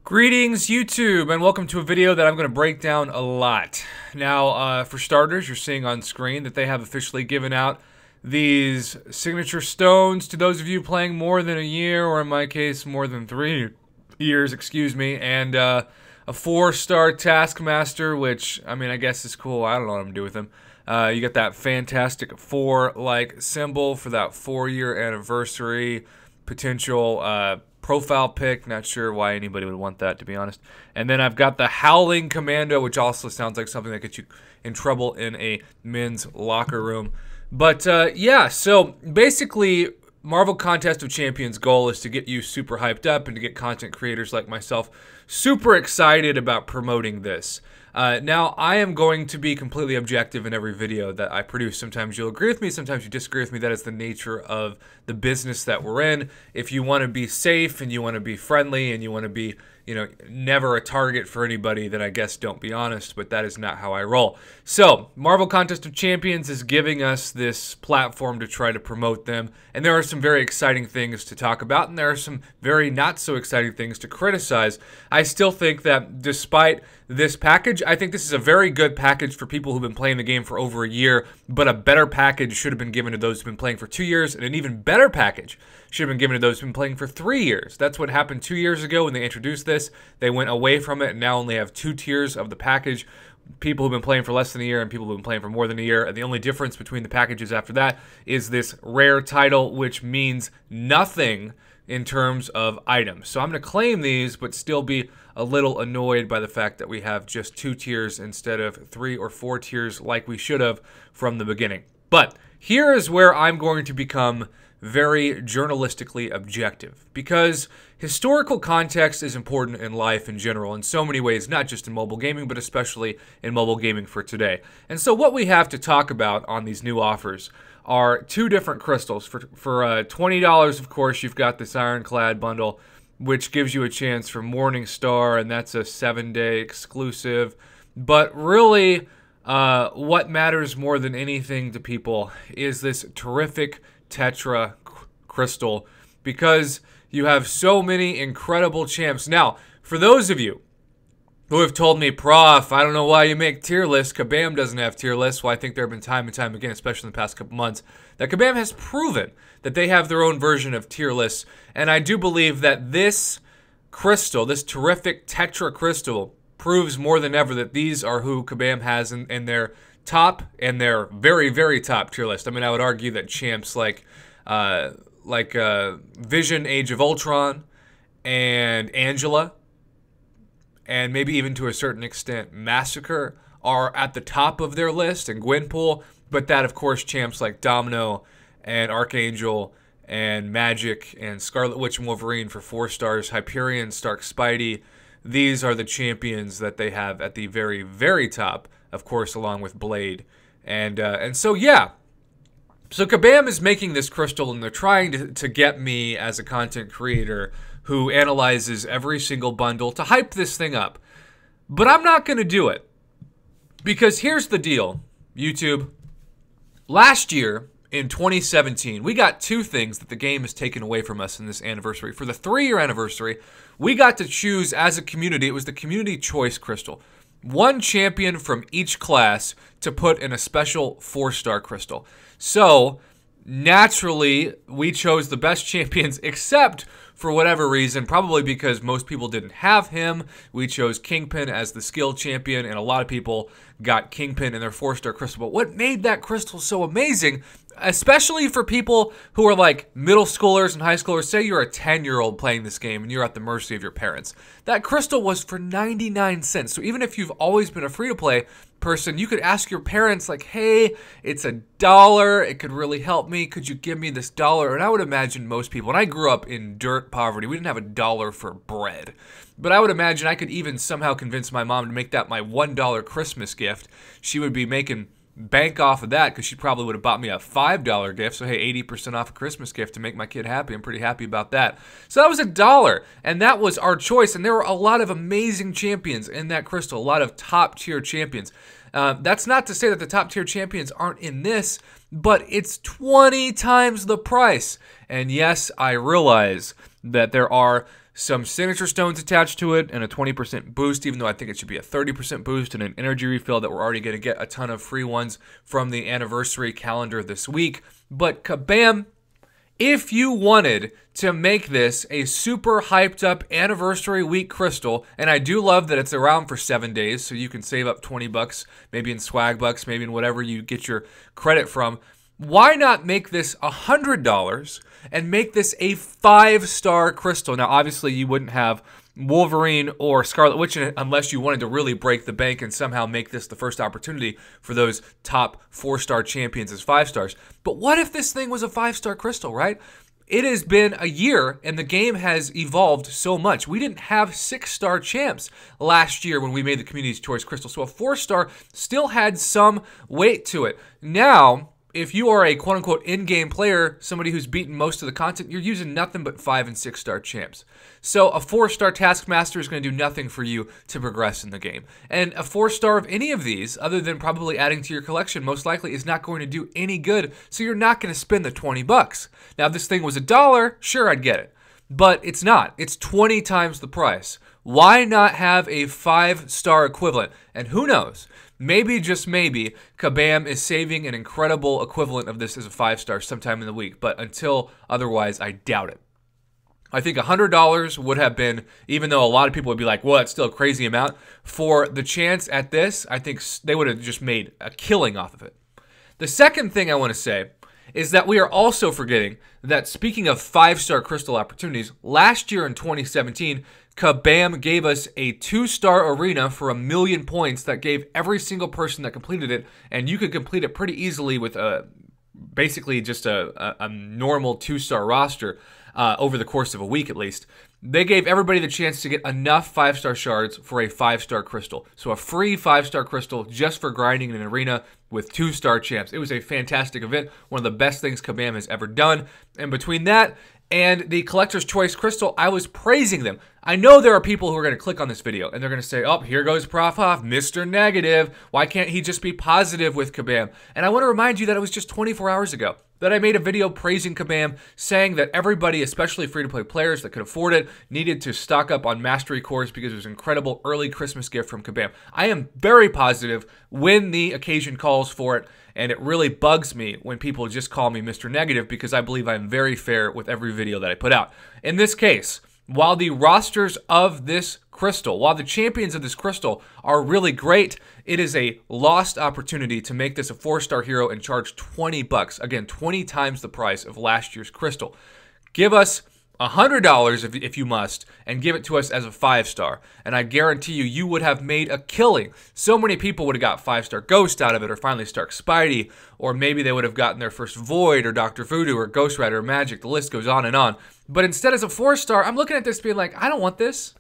Greetings YouTube, and welcome to a video that I'm going to break down a lot. Now, for starters, you're seeing on screen that they have officially given out these signature stones to those of you playing more than a year, or in my case, more than 3 years, excuse me, and a 4-star Taskmaster, which, I mean, I guess is cool. I don't know what I'm going to do with him. You got that fantastic 4-like symbol for that 4-year anniversary potential profile pic. Not sure why anybody would want that, to be honest. And then I've got the Howling Commando, which also sounds like something that gets you in trouble in a men's locker room. But yeah, so basically Marvel Contest of Champions' goal is to get you super hyped up and to get content creators like myself super excited about promoting this. Now, I am going to be completely objective in every video that I produce. Sometimes you'll agree with me, sometimes you disagree with me. That is the nature of the business that we're in. If you want to be safe and you want to be friendly and you want to be, you know, never a target for anybody, then I guess don't be honest, but that is not how I roll. So, Marvel Contest of Champions is giving us this platform to try to promote them, and there are some very exciting things to talk about, and there are some very not so exciting things to criticize. I still think that despite this package, I think this is a very good package for people who've been playing the game for over a year, but a better package should have been given to those who've been playing for 2 years, and an even better package should have been given to those who've been playing for 3 years. That's what happened 2 years ago when they introduced this. They went away from it and now only have 2 tiers of the package. People who've been playing for less than a year and people who've been playing for more than a year. And the only difference between the packages after that is this rare title, which means nothing in terms of items. So I'm going to claim these, but still be a little annoyed by the fact that we have just 2 tiers instead of 3 or 4 tiers like we should have from the beginning. But here is where I'm going to become very journalistically objective, because historical context is important in life in general in so many ways, not just in mobile gaming, but especially in mobile gaming for today. And so what we have to talk about on these new offers are 2 different crystals. For $20, of course, you've got this Ironclad bundle, which gives you a chance for Morning Star, and that's a 7-day exclusive. But really, what matters more than anything to people is this terrific Tetra crystal, because you have so many incredible champs. Now, for those of you who have told me, Prof, I don't know why you make tier lists, Kabam doesn't have tier lists, well, I think there have been time and time again, especially in the past couple months, that Kabam has proven that they have their own version of tier lists, and I do believe that this crystal, this terrific Tetra crystal, proves more than ever that these are who Kabam has in their top and their very, very top tier list. I mean, I would argue that champs like Vision, Age of Ultron, and Angela, and maybe even to a certain extent Massacre, are at the top of their list, and Gwenpool, but that, of course, champs like Domino and Archangel and Magic and Scarlet Witch and Wolverine for 4 stars, Hyperion, Stark Spidey, these are the champions that they have at the very, very top, of course, along with Blade. And so, yeah. So Kabam is making this crystal, and they're trying to get me as a content creator who analyzes every single bundle to hype this thing up. But I'm not going to do it. Because here's the deal, YouTube. Last year, in 2017, we got 2 things that the game has taken away from us in this anniversary. For the 3-year anniversary, we got to choose as a community. It was the Community Choice Crystal. 1 champion from each class to put in a special 4-star crystal. So, naturally, we chose the best champions, except for whatever reason, probably because most people didn't have him. We chose Kingpin as the skill champion, and a lot of people got Kingpin in their 4-star crystal. But what made that crystal so amazing, especially for people who are like middle schoolers and high schoolers, say you're a 10-year-old playing this game and you're at the mercy of your parents, that crystal was for 99 cents. So even if you've always been a free-to-play person, you could ask your parents, like, hey, it's $1, it could really help me, could you give me this $1? And I would imagine most people, and I grew up in dirt poverty, we didn't have $1 for bread, but I would imagine I could even somehow convince my mom to make that my $1 Christmas gift. She would be making bank off of that, because she probably would have bought me a $5 gift. So hey, 80% off a Christmas gift to make my kid happy. I'm pretty happy about that. So that was $1, and that was our choice. And there were a lot of amazing champions in that crystal, a lot of top tier champions. That's not to say that the top tier champions aren't in this, but it's 20 times the price. And yes, I realize that there are some signature stones attached to it, and a 20% boost, even though I think it should be a 30% boost, and an energy refill that we're already going to get a ton of free ones from the anniversary calendar this week. But kabam! If you wanted to make this a super hyped up anniversary week crystal, and I do love that it's around for 7 days, so you can save up 20 bucks, maybe in swag bucks, maybe in whatever you get your credit from, why not make this $100 and make this a 5-star crystal? Now, obviously, you wouldn't have Wolverine or Scarlet Witch in it unless you wanted to really break the bank and somehow make this the first opportunity for those top 4-star champions as 5 stars. But what if this thing was a 5-star crystal, right? It has been a year and the game has evolved so much. We didn't have 6-star champs last year when we made the Community's Choice crystal, so a 4-star still had some weight to it. Now, if you are a quote-unquote in-game player, somebody who's beaten most of the content, you're using nothing but 5- and 6-star champs. So a 4-star Taskmaster is going to do nothing for you to progress in the game. And a 4-star of any of these, other than probably adding to your collection, most likely is not going to do any good, so you're not going to spend the 20 bucks. Now, if this thing was $1, sure, I'd get it. But it's not. It's 20 times the price. Why not have a 5-star equivalent? And who knows? Maybe, just maybe, Kabam is saving an incredible equivalent of this as a 5-star sometime in the week. But until otherwise, I doubt it. I think $100 would have been, even though a lot of people would be like, well, it's still a crazy amount. For the chance at this, I think they would have just made a killing off of it. The second thing I want to say is that we are also forgetting that, speaking of 5-star crystal opportunities, last year in 2017, Kabam gave us a 2-star arena for 1,000,000 points that gave every single person that completed it, and you could complete it pretty easily with basically just a normal 2-star roster over the course of a week at least. They gave everybody the chance to get enough 5-star shards for a 5-star crystal. So a free 5-star crystal just for grinding in an arena with 2-star champs. It was a fantastic event, one of the best things Kabam has ever done. And between that and the Collector's Choice Crystal, I was praising them. I know there are people who are going to click on this video and they're going to say, oh, here goes Prof Hoff, Mr. Negative. Why can't he just be positive with Kabam? And I want to remind you that it was just 24 hours ago that I made a video praising Kabam, saying that everybody, especially free-to-play players that could afford it, needed to stock up on Mastery Cores because it was an incredible early Christmas gift from Kabam. I am very positive when the occasion calls for it, and it really bugs me when people just call me Mr. Negative because I believe I'm very fair with every video that I put out. In this case, while the rosters of this crystal, while the champions of this crystal are really great, it is a lost opportunity to make this a 4-star hero and charge 20 bucks. Again, 20 times the price of last year's crystal. Give us $100 if you must, and give it to us as a 5-star. And I guarantee you, you would have made a killing. So many people would have got 5-star Ghost out of it, or finally Stark Spidey, or maybe they would have gotten their first Void, or Dr. Voodoo, or Ghost Rider, or Magic. The list goes on and on. But instead, as a 4-star, I'm looking at this being like, I don't want this.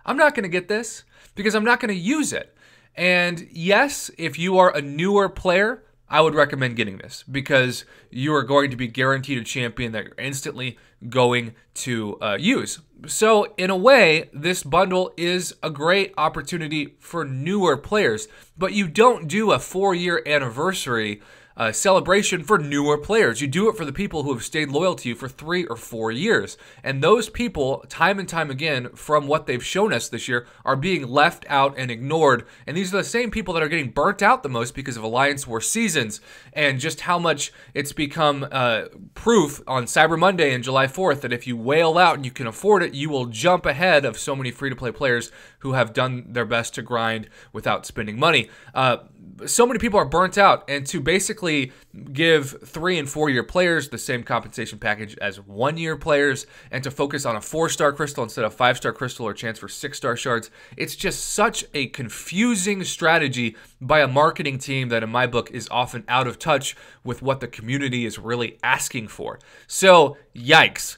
I'm not going to get this because I'm not going to use it. And yes, if you are a newer player, I would recommend getting this because you are going to be guaranteed a champion that you're instantly going to use. So in a way, this bundle is a great opportunity for newer players, but you don't do a 4-year anniversary celebration for newer players. You do it for the people who have stayed loyal to you for 3 or 4 years. And those people, time and time again, from what they've shown us this year, are being left out and ignored. And these are the same people that are getting burnt out the most because of Alliance War Seasons and just how much it's become proof on Cyber Monday and July 4th that if you wail out and you can afford it, you will jump ahead of so many free-to-play players who have done their best to grind without spending money. So many people are burnt out, and to basically give 3- and 4-year players the same compensation package as 1-year players, and to focus on a 4-star crystal instead of 5-star crystal or chance for 6-star shards, it's just such a confusing strategy by a marketing team that in my book is often out of touch with what the community is really asking for. So, yikes.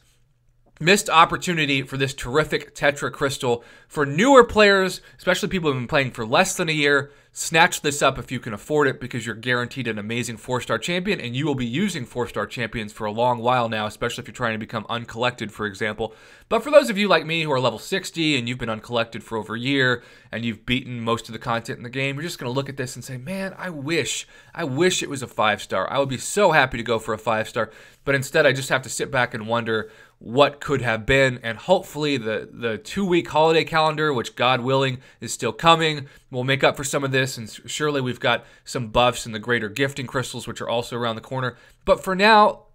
Missed opportunity for this terrific Tetra Crystal. For newer players, especially people who have been playing for less than a year, Snatch this up if you can afford it, because you're guaranteed an amazing 4-star champion, and you will be using 4-star champions for a long while now, especially if you're trying to become uncollected, for example. But for those of you like me who are level 60 and you've been uncollected for over a year and you've beaten most of the content in the game, you're just going to look at this and say, man, I wish it was a 5-star. I would be so happy to go for a 5-star, but instead I just have to sit back and wonder what could have been, and hopefully the 2-week holiday calendar, which God willing is still coming, will make up for some of this, and surely we've got some buffs in the greater gifting crystals, which are also around the corner. But for now,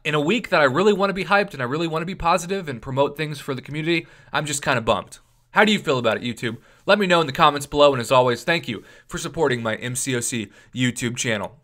in a week that I really want to be hyped and I really want to be positive and promote things for the community, I'm just kind of bummed. How do you feel about it, YouTube? Let me know in the comments below, and as always, thank you for supporting my MCOC YouTube channel.